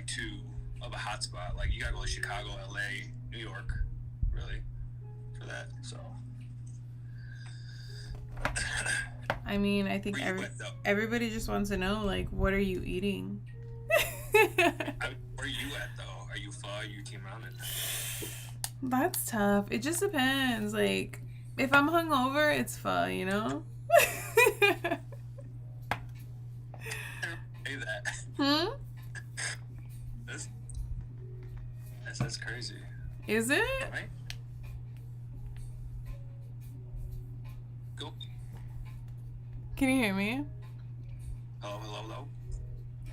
too of a hotspot. Like, you gotta go to Chicago, LA, New York, really, for that. So. I mean, I think everybody just wants to know, like, what are you eating? Where are you at, though? Are you pho? Are you team ramen? That's tough. It just depends. Like, if I'm hungover, it's pho, you know? Say that. Hmm? That's crazy. Is it? Right? Go. Can you hear me? Hello.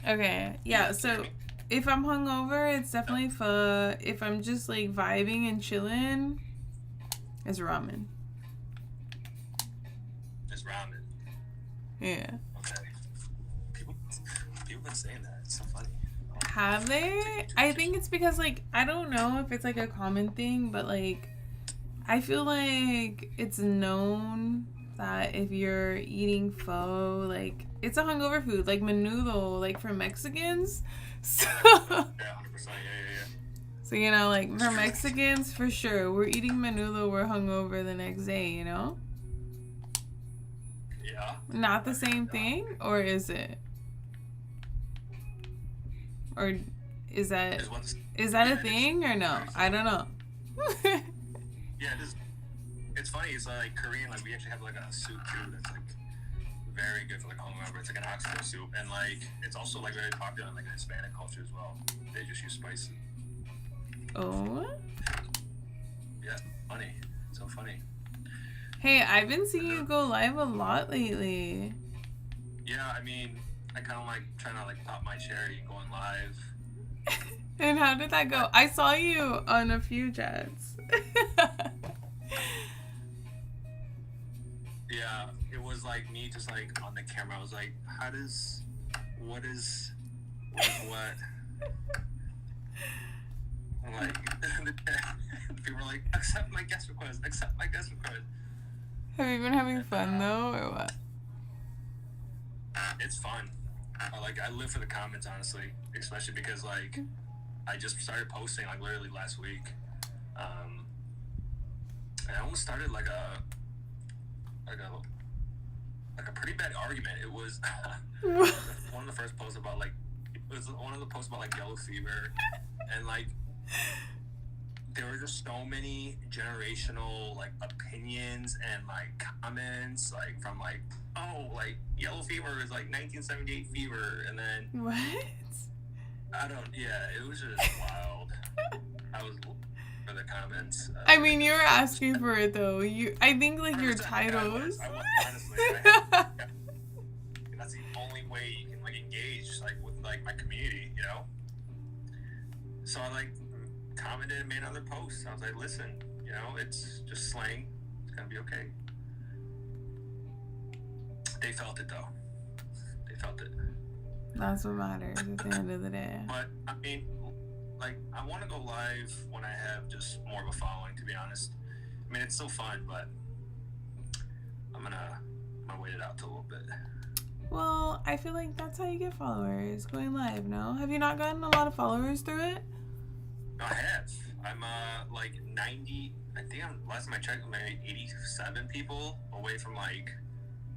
Okay. Yeah, so if I'm hungover, it's definitely pho. If I'm just, like, vibing and chilling, it's ramen. It's ramen. Yeah. Okay. People been saying that. It's so funny. Have they? I think it's because, like, I don't know if it's, like, a common thing, but, like, I feel like it's known that if you're eating pho, like, it's a hungover food, like menudo, like, for Mexicans. So, Yeah, 100%. Yeah. so, you know, like, for Mexicans, for sure, we're eating menudo, we're hungover the next day, you know? Yeah. Not the same thing, or is it? Or is that a thing or no? I don't know. Yeah, it's funny. It's like Korean. Like, we actually have like a soup too that's like very good for like hungover. It's like an oxtail soup, and like it's also like very popular in like Hispanic culture as well. They just use spices. Oh. Yeah, funny. So funny. Hey, I've been seeing you go live a lot lately. Yeah, I mean, I kind of like trying to like pop my cherry going live. And how did that go? I saw you on a few chats. Yeah, it was like me just like on the camera. I was like, what is what? I'm like, people were like, accept my guest request. Have you been having fun though, or what? It's fun. I live for the comments, honestly, especially because like I just started posting like literally last week, and I almost started like a pretty bad argument. It was one of the first posts about like yellow fever, and like there were just so many generational like opinions and like comments like from like, oh, like yellow fever is like 1978 fever, and then what? It was just wild. I was for the comments. I mean, you were asking for it though. I think like your titles. I was honestly. That's the only way you can like engage like with like my community, you know. So I like commented and made another post. I was like, listen, you know, it's just slang. It's gonna be okay. They felt it though. They felt it. That's what matters at the end of the day. But I mean, like, I want to go live when I have just more of a following, to be honest. I mean, it's still fun, but I'm gonna wait it out till a little bit. Well, I feel like that's how you get followers, going live, no? Have you not gotten a lot of followers through it? I have. I'm like 90. I think last time I checked, maybe 87 people away from like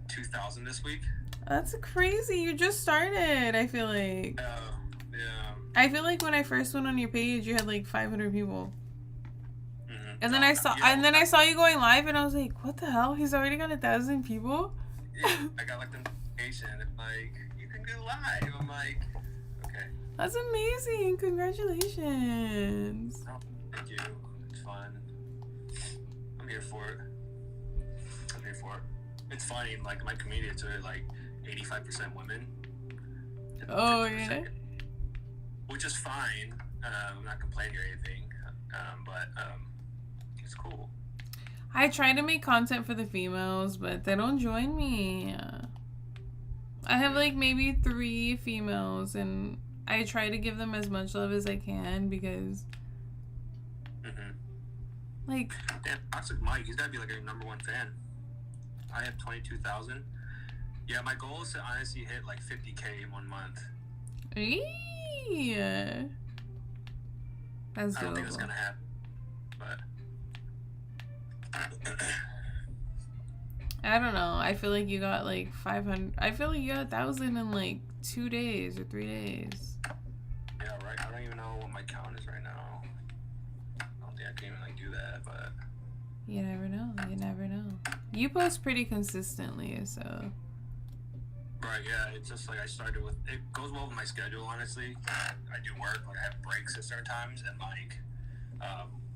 2,000 this week. That's crazy. You just started, I feel like. Yeah. I feel like when I first went on your page, you had like 500 people. Mm-hmm. And then I saw you going live, and I was like, "What the hell? He's already got 1,000 people." Yeah, I got like the notification, and like, you can go live. I'm like, okay. That's amazing! Congratulations. Oh, thank you. It's fun. I'm here for it. It's funny, like my community, it's really like 85% women. Oh yeah. Which is fine. I'm not complaining or anything, but it's cool. I try to make content for the females, but they don't join me. I have like maybe 3 females, and I try to give them as much love as I can because, like, damn, Toxic Mike, he's gotta be like a #1 fan. I have 22,000. Yeah, my goal is to honestly hit like 50K in 1 month. That's I don't think it's doable. gonna happen, but I don't know. I feel like you got like 500. I feel like you got 1,000 in like 2 days or 3 days. yeah, right. I don't even know what my count is right now. I don't think I can even like do that, but You never know. You never know. You post pretty consistently, so. right, yeah. It's just like I started with. It goes well with my schedule, honestly. I do work, like I have breaks at certain times, and like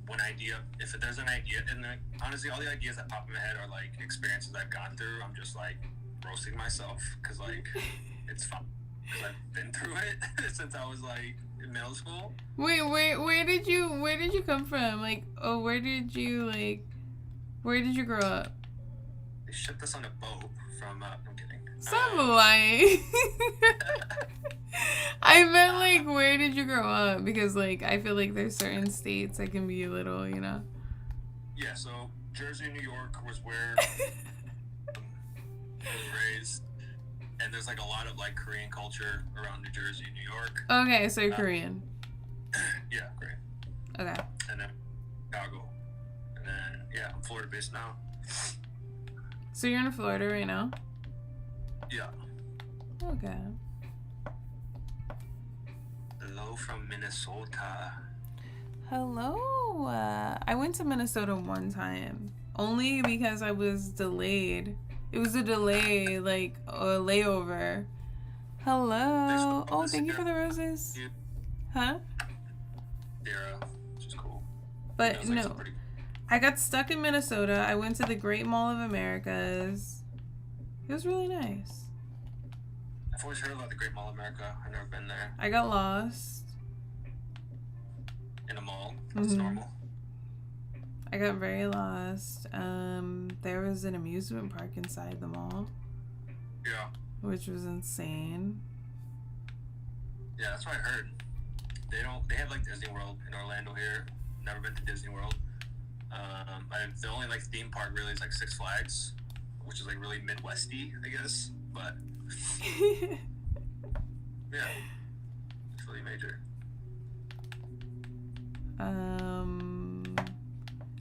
when if there's an idea, and like, honestly, all the ideas that pop in my head are like experiences I've gone through. I'm just like roasting myself because like it's fun because I've been through it since I was like in middle school. Wait, where did you come from? Like, oh, where did you grow up? They shipped us on a boat from. I'm kidding. Stop lying. I meant like, where did you grow up? Because like, I feel like there's certain states that can be a little, you know. Yeah, so Jersey, New York was where I was raised, and there's like a lot of like Korean culture around New Jersey, New York. Okay, so you're Korean. Yeah, great. Okay. And then Chicago, and then yeah, I'm Florida based now. So you're in Florida right now? Yeah. Okay. Hello from Minnesota. Hello. I went to Minnesota one time. Only because I was delayed. It was a delay, like a layover. Hello. Oh, thank you for the roses. Huh? Sarah, which is cool. But Like no. I got stuck in Minnesota. I went to the Great Mall of Americas. It was really nice. I've always heard about the Great Mall of America. I've never been there. I got lost. In a mall. That's Mhm. normal. I got very lost. There was an amusement park inside the mall, Yeah. which was insane. Yeah, that's what I heard. They have like Disney World in Orlando here. Never been to Disney World. The only like theme park really is like Six Flags, which is like really Midwesty, I guess. But yeah, it's really major.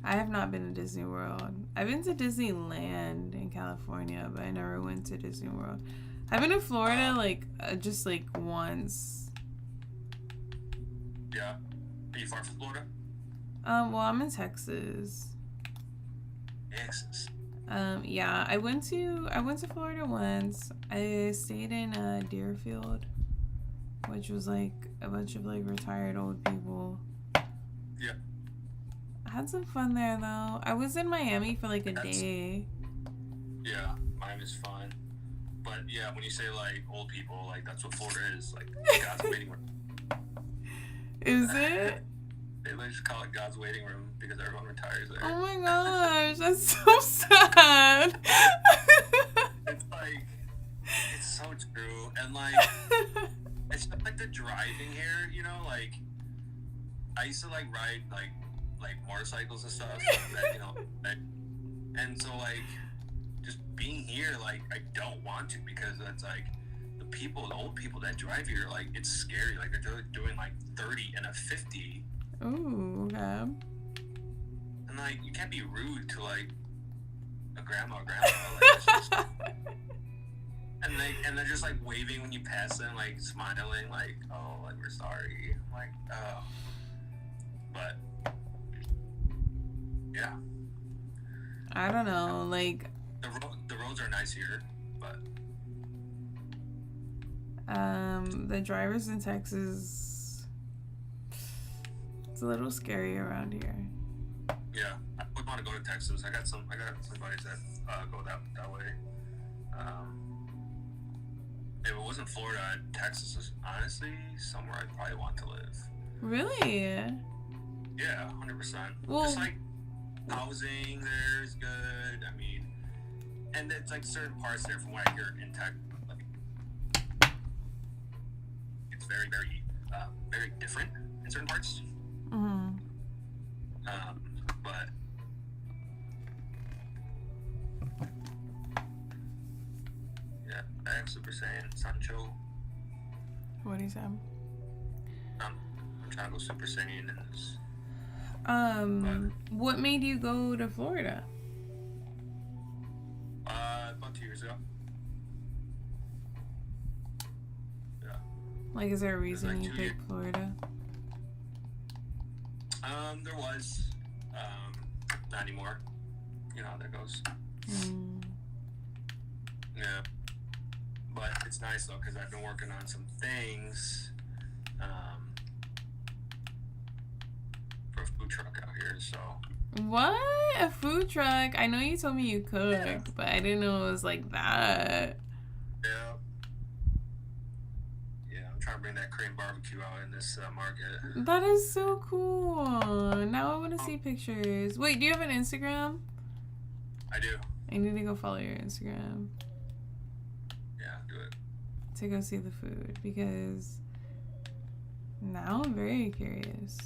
I have not been to Disney World. I've been to Disneyland in California, but I never went to Disney World. I've been to Florida just like once. Yeah. Are you far from Florida? Well, I'm in Texas. Texas. Yeah, I went to Florida once. I stayed in Deerfield, which was like a bunch of like retired old people. Yeah. I had some fun there though. I was in Miami for like a day. Yeah, Miami's fun. But yeah, when you say like old people, like that's what Florida is. Like God's waiting room. Is it? They just call it God's waiting room because everyone retires there. Oh my gosh, that's so sad. It's like, it's so true. And like, it's just like the driving here, you know, like, I used to like ride like motorcycles and stuff, that, you know, and so like, just being here, like, I don't want to because it's like, the old people that drive here, like, it's scary. Like, they're doing like 30 and a 50. Ooh, okay. And like, you can't be rude to like a grandma. Like, it's just, and they're just like waving when you pass them, like smiling, like, oh, like we're sorry. I'm like, oh. But yeah, I don't know, like the roads are nice here, but the drivers in Texas, it's a little scary around here. yeah, I would want to go to Texas. I got some buddies that go that way. If it wasn't Florida, Texas is honestly somewhere I'd probably want to live. Really? Yeah, 100%. Well, just like housing there is good. I mean, and it's like certain parts there from what I hear in Texas, like, it's very, very, very different in certain parts. mm-hmm. But yeah, I am Super Saiyan Sancho. What do you say? trying to go Super Saiyan. What made you go to Florida? About 2 years ago. Yeah. Like, is there a reason like you 2 picked Florida? There was. Not anymore. You know how that goes. Yeah. But it's nice though, because I've been working on some things for a food truck out here, so. What? A food truck? I know you told me you cooked, Yeah. but I didn't know it was like that. Yeah. Yeah, I'm trying to bring that Korean barbecue out in this market. That is so cool. Now I want to see pictures. Wait, do you have an Instagram? I do. I need to go follow your Instagram Yeah, do it. to go see the food because now I'm very curious.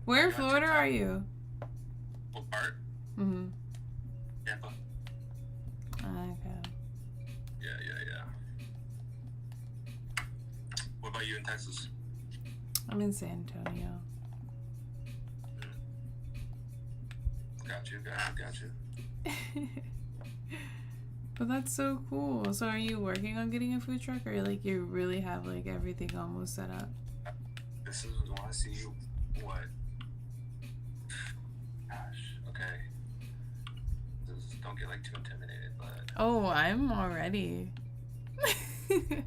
Where in Are you on Florida TikTok? are you? What part? Mm-hmm. Tampa. Okay. Yeah. What about you in Texas? I'm in San Antonio. Got you. But that's so cool. So are you working on getting a food truck or like you really have like everything almost set up? This is I want to see what. Gosh. Okay. Don't get like too intimidated, but. Oh, I'm already. Okay.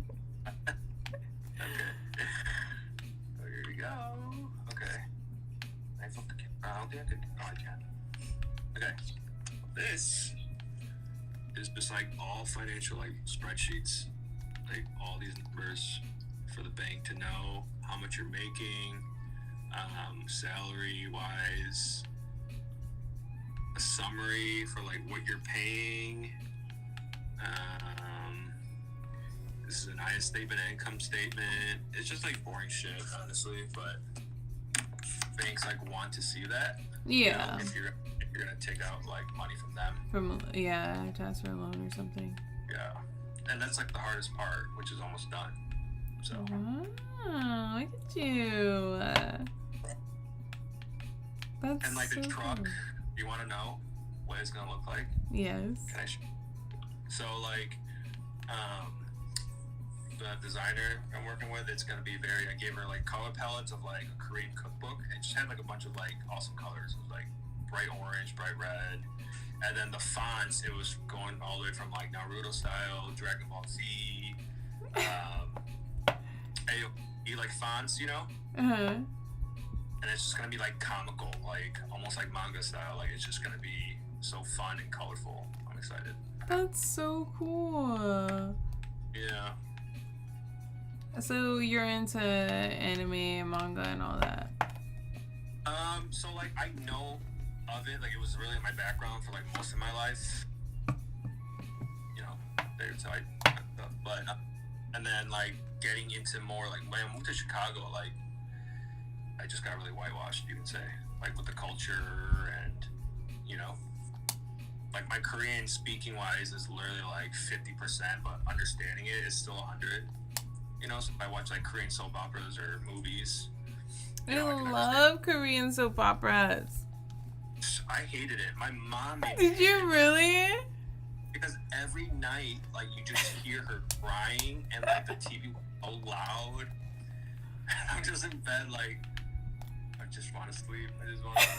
Oh, here we go. Okay. I flip the camera. I don't think I could. Oh, I can. Okay. This is just like all financial like spreadsheets, like all these numbers for the bank to know how much you're making, salary wise, a summary for like what you're paying. This is an IS statement, an income statement. It's just like boring shit, honestly, but banks like want to see that. Yeah. You know, if you're gonna take out like money from them. To ask for a loan or something. Yeah. And that's like the hardest part, which is almost done. So Wow, look at you. That's and like the so truck, cool. you wanna know what it's gonna look like? Yes. Can I so like the designer I'm working with, it's gonna be I gave her like color palettes of like a Korean cookbook and just had like a bunch of like awesome colors. It was like bright orange, bright red, and then the fonts, it was going all the way from like Naruto style, Dragon Ball Z, AOE like fonts, you know? Uh-huh. And it's just gonna be like comical, like almost like manga style. Like it's just gonna be so fun and colorful. I'm excited. That's so cool. Yeah. So you're into anime, manga, and all that. So like I know of it, like it was really in my background for like most of my life. You know, there's like, but and then like getting into more like when I moved to Chicago, like I just got really whitewashed, you could say, like with the culture and you know, like my Korean speaking wise is literally like 50%, but understanding it is still 100. You know, so if I watch like Korean soap operas or movies. I You know, I can love Korean soap operas. I hated it. My mom made me Did hate you it really? because every night, like you just hear her crying and like the TV was so loud. I'm just in bed, like I just want to sleep. I just want to sleep.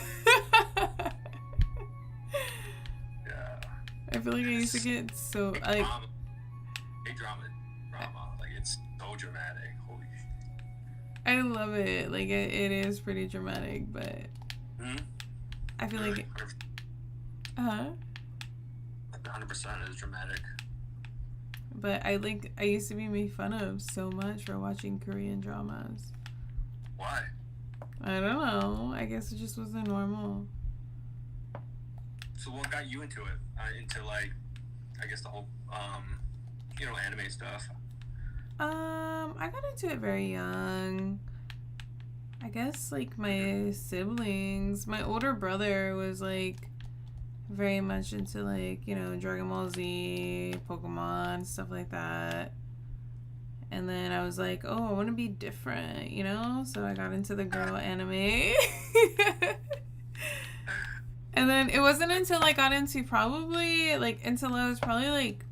Yeah. I feel like I used to get so like Drama. Drama. Like it's so dramatic. Holy shit. I love it. Like it is pretty dramatic, but I feel like 100% is dramatic. but I used to be made fun of so much for watching Korean dramas. Why? I don't know. I guess it just wasn't normal. So what got you into it? Into like, I guess the whole, you know, anime stuff. I got into it very young. I guess like my siblings, my older brother was like very much into like, you know, Dragon Ball Z, Pokemon, stuff like that. And then I was like, oh, I want to be different, you know? So I got into the girl anime. And then it wasn't until I got into probably, like, until I was probably, like,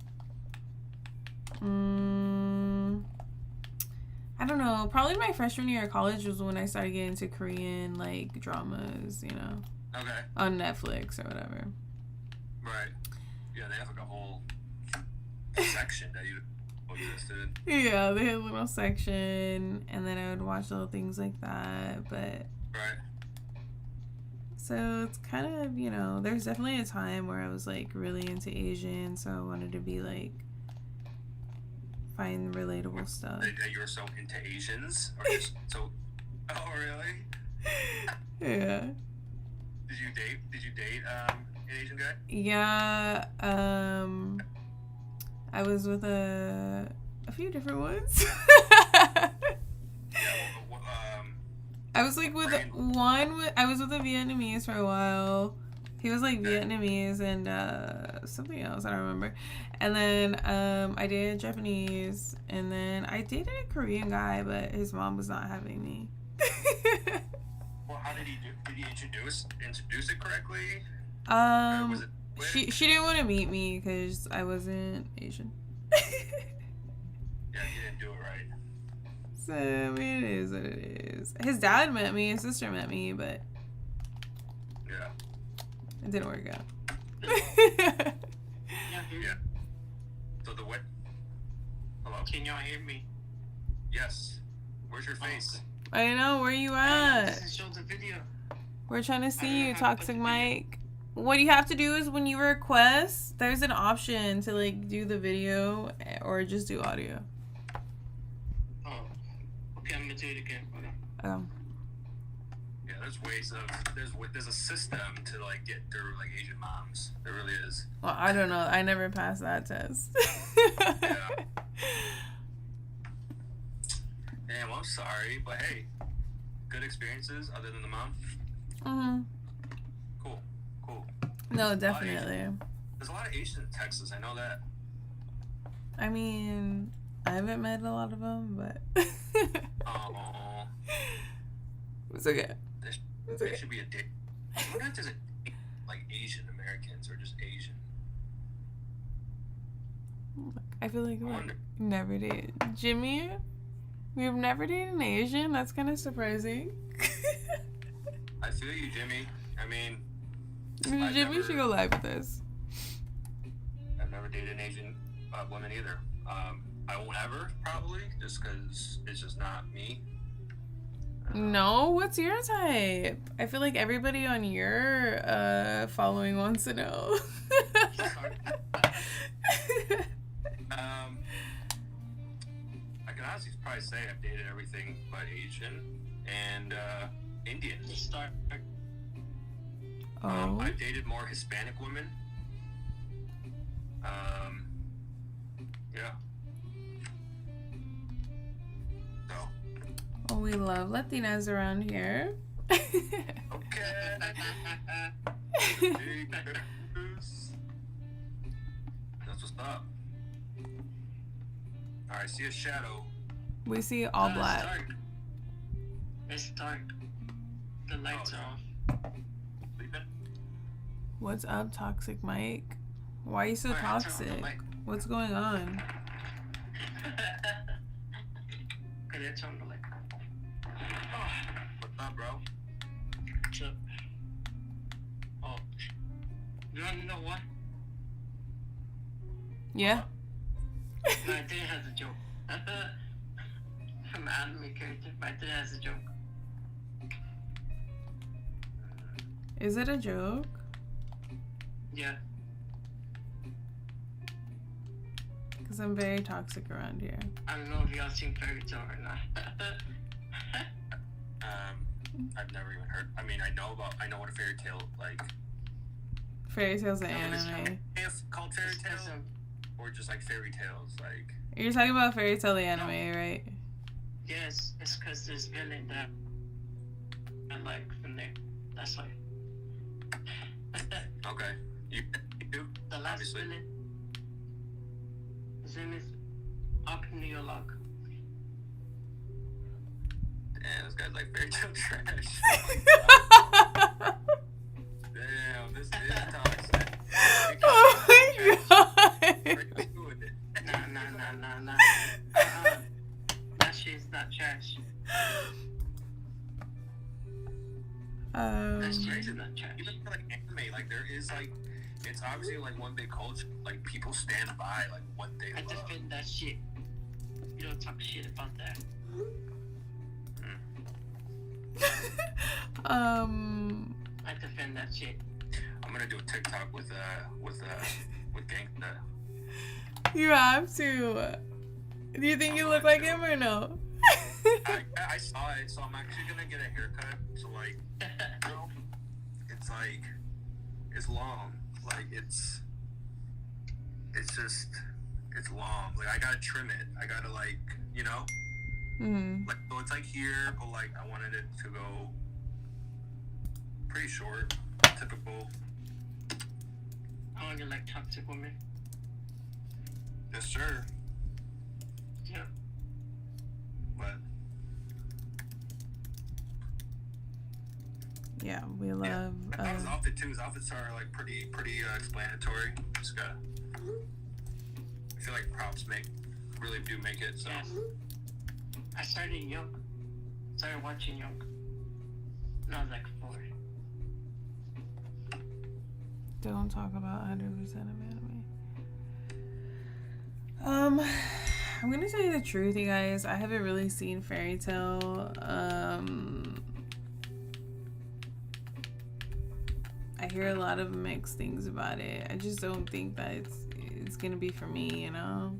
I don't know, probably my freshman year of college was when I started getting into Korean, like, dramas, you know? Okay. On Netflix or whatever. Right. Yeah, they have like a whole section that you existed. Yeah, they had a little section, and then I would watch little things like that, but... Right. So it's kind of, you know, there's definitely a time where I was, like, really into Asian, so I wanted to be, like, find relatable stuff. That you were so into Asians? Or just so... Oh, really? Yeah. Did you date an Asian guy? Yeah, I was with a few different ones. I was like with I was with a Vietnamese for a while. He was like Vietnamese and something else, I don't remember. And then I dated Japanese, and then I dated a Korean guy, but his mom was not having me. Well, how did he do? Did he introduce it correctly? Was it she didn't want to meet me because I wasn't Asian. Yeah, you didn't do it right. So I mean, it is what it is. His dad met me, his sister met me, but yeah, it didn't work out. Yeah. So the what? Hello? Can y'all hear me? Yes. Where's your face? I know, where you at? Show the video. We're trying to see you, Toxic Mike. What you have to do is when you request, there's an option to like do the video or just do audio. Oh, okay, I'm gonna do it again. Okay. Yeah, there's ways of there's a system to like get through like Asian moms. There really is. Well, I don't know. I never passed that test. Yeah. Damn, I'm sorry, but hey, good experiences other than the mom. Cool. No, definitely. There's a lot of Asians in Texas. I know that. I mean, I haven't met a lot of them, but Oh. it's okay. There should be a date. I wonder if there's a date like Asian Americans or just Asian. I feel like I we wonder. never did. Jimmy, we've never dated an Asian. That's kind of surprising. I feel you, Jimmy. I mean, Jimmy should go live with us. I've never dated an Asian woman either. I won't ever, probably, just because it's just not me. No, what's your type? I feel like everybody on your following wants to know. I can honestly probably say I've dated everything but Asian and Indian. Start. Oh. I've dated more Hispanic women. Yeah. So. Oh, we love Latinas around here. Okay. That's what's up. Alright, see a shadow. We see all black. It's dark. The lights are off. Sleeping? What's up, Toxic Mike? Why are you so Alright, turn on the toxic? mic. What's going on? Okay, let's turn the light. What's up, bro? What's up? Oh. You wanna know what? Yeah? No, I didn't have a joke. I'm an anime character, but I didn't have a joke. Is it a joke? Yeah. Because I'm very toxic around here. I don't know if y'all seen Fairy Tail or not. I've never even heard. I mean, I know what a fairy tale like. Fairy Tale's an No, it's anime. If called fairy tale, or just like fairy tales, like. You're talking about Fairy Tale the anime, right? Yes, it's because there's villain that I like from there. That's why. Okay. You do? The last Obviously. villain. His name is Akneolog. And this guy's like, fairy tale trash. Damn, this is toxic. Oh my god. Nah. That shit's not trash. That shit's not trash. Even for like anime, like there is like, it's obviously like one big culture. Like people stand by like what they I love. defend that shit. You don't talk shit about that. I defend that shit. I'm gonna do a TikTok with Gangsta. You have to. Do you think you look like him or no? I saw it, so I'm actually gonna get a haircut. So like, you know, it's like, it's long. Like it's just, it's long. Like I gotta trim it. I gotta like, you know, like so it's like here, but like I wanted it to go pretty short, typical. I want to like toxic woman. Yes, sir. Yeah. But Yeah, we love. I thought his outfit too. His outfits are like pretty explanatory. Just gotta. I feel like props really do make it. So. Yes. I started young. Started watching young. When I was like 4. Don't talk about 100% of anime. I'm gonna tell you the truth, you guys. I haven't really seen Fairy Tail. I hear a lot of mixed things about it. I just don't think that it's gonna be for me, you know.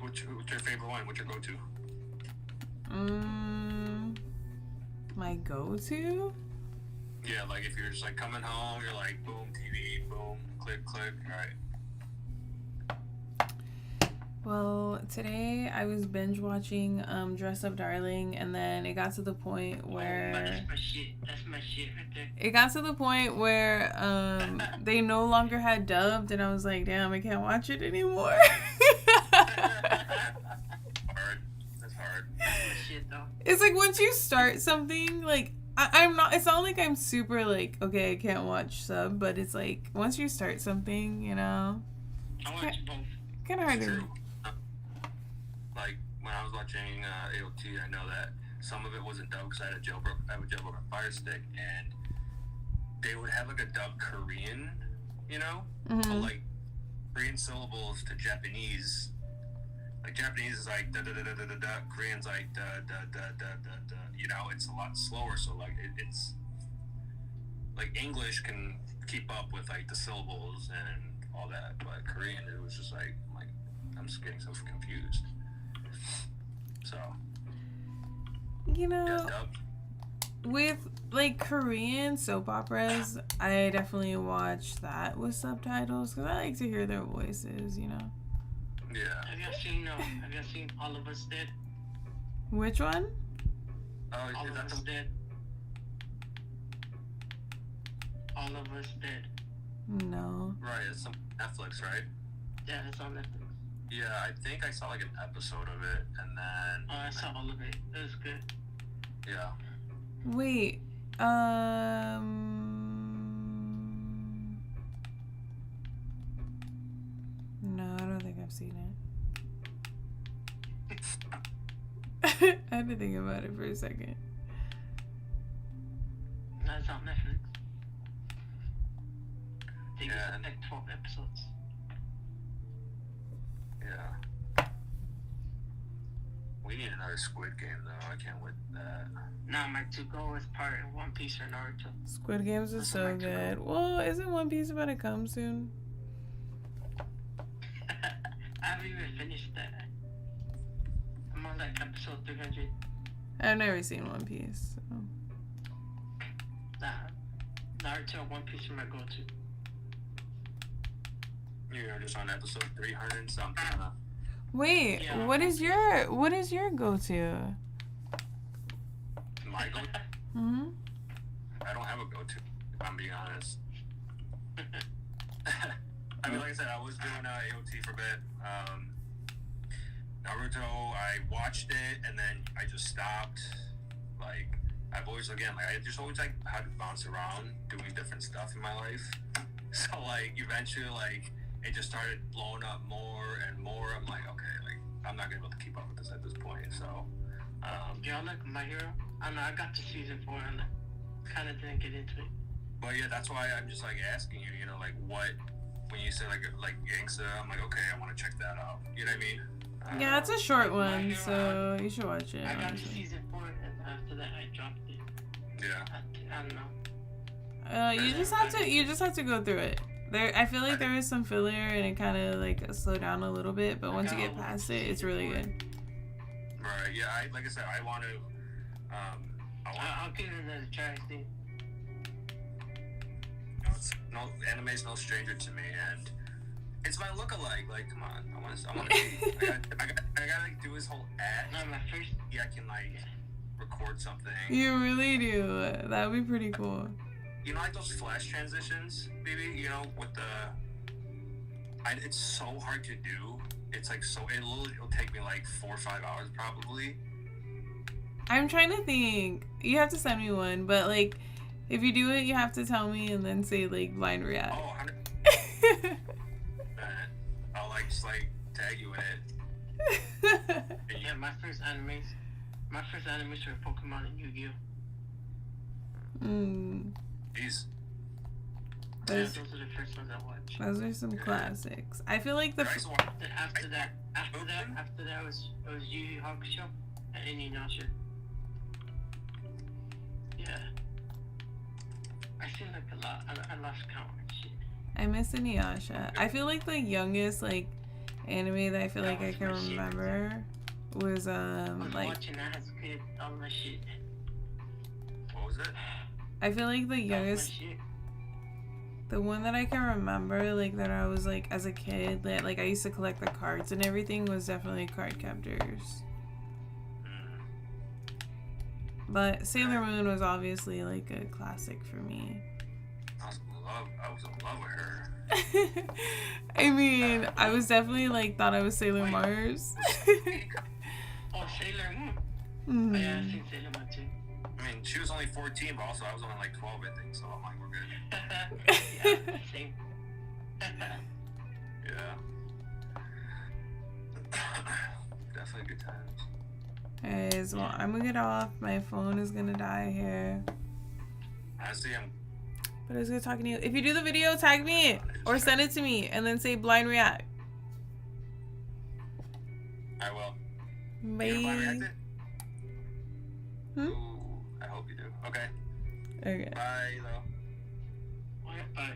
What's your favorite one? What's your go-to? My go-to? Yeah, like if you're just like coming home, you're like boom, TV, boom, click, all right. Well, today I was binge watching Dress Up Darling, and then it got to the point where That's my shit. That's my shit right there. it got to the point where they no longer had dubbed, and I was like, damn, I can't watch it anymore. Hard. That's hard. That's my shit though. It's like once you start something, like I'm not. It's not like I'm super like, okay, I can't watch sub, but it's like once you start something, you know, I watch both. kind of hard to. True. Like when I was watching AOT, I know that some of it wasn't dubbed because I have a jailbroken Fire Stick, and they would have like a dubbed Korean, you know, but like Korean syllables to Japanese. Like Japanese is like da da da da da da da. Korean's like da da da da da da. You know, it's a lot slower. So like it's like English can keep up with like the syllables and all that, but Korean it was just like I'm just getting so confused. So You know, yeah, dubbed. with like Korean soap operas, I definitely watch that with subtitles because I like to hear their voices. You know, Yeah. Have you seen All of Us Dead? which one? Oh, All is of that Us the Dead. All of Us Dead. No. right? It's some Netflix, right? Yeah, it's on Netflix. Yeah, I think I saw like an episode of it, and then Oh, I saw all of it. It was good. yeah. Wait. No, I don't think I've seen it. I had to think about it for a second. No, it's on Netflix. I think Yeah, it's like 12 episodes. Yeah. We need another Squid Game though. I can't wait for that. Nah, my to-go is part of One Piece or Naruto. Squid Games is so That's my good. Well, isn't One Piece about to come soon? I haven't even finished that. I'm on like episode 300. I've never seen One Piece. So. Nah, Naruto and One Piece are my go-to. You're just on episode 300 and something. Huh? Wait, Yeah. what is your go-to? My go. Hmm. I don't have a go-to. If I'm being honest. I mean, like I said, I was doing AOT for a bit. Naruto, I watched it and then I just stopped. Like, I've always, again, like, I just always, like, had to bounce around doing different stuff in my life. So, like, eventually, like, it just started blowing up more and more. I'm like, okay, like, I'm not gonna be able to keep up with this at this point. So, Y'all like My Hero? I know I got to season 4 and kind of didn't get into it. but yeah, that's why I'm just, like, asking you, you know, like, what, when you say, like Gangsta, I'm like, okay, I want to check that out. You know what I mean? Yeah, it's a short My one, Hero, so you should watch it. I got to honestly. season 4 and after that I dropped it. Yeah. I don't know. You just have to go through it. I feel like there is some filler and it kind of like slow down a little bit, but once you get past it, it's really good. Right. Yeah. Like I said, I want to. I'll give it another try. See. No, anime's no stranger to me, and it's my look-alike. Like, come on, I want to. I gotta like, do his whole act. No, my first. Yeah, I can like record something. You really do. That would be pretty cool. You know, like those flash transitions, baby. You know, with the. It's so hard to do. It's like so. It'll take me like 4 or 5 hours probably. I'm trying to think. You have to send me one, but like, if you do it, you have to tell me and then say like blind react. Oh, 100%. I'll like just like tag you in it. Yeah, my first animes were Pokemon and Yu-Gi-Oh. Jeez. Yeah, Those, those are the first ones I watched. those are some classics. I feel like the. I used to watch- Then after that it was Yu Yu Hakusho and Inuyasha. Yeah. I feel like a lot. I lost count and shit. I miss Inuyasha. I feel like the youngest like anime that I feel like I can remember was I was like watching that as a kid, all my shit. What was it? I feel like the All my youngest, shit. the one that I can remember like that I was like as a kid that like I used to collect the cards and everything was definitely Card Captors. But Sailor Moon was obviously like a classic for me. I was in love with her. I mean, I was definitely like thought I was Sailor Mars. Oh, Sailor Moon. Mhm. Oh, yeah, I've seen Sailor Moon too. I mean, she was only 14, but also I was only like 12, I think. So I'm like, we're good. Yeah, same. Yeah. Definitely good times. Guys, well, I'm gonna get off. My phone is gonna die here. Honestly, But it was good talking to you. If you do the video, tag me or send it to me and then say blind react. I will. Bye. You gonna react it? Hmm? Ooh, I hope you do. Okay. Okay. Bye, though. Bye.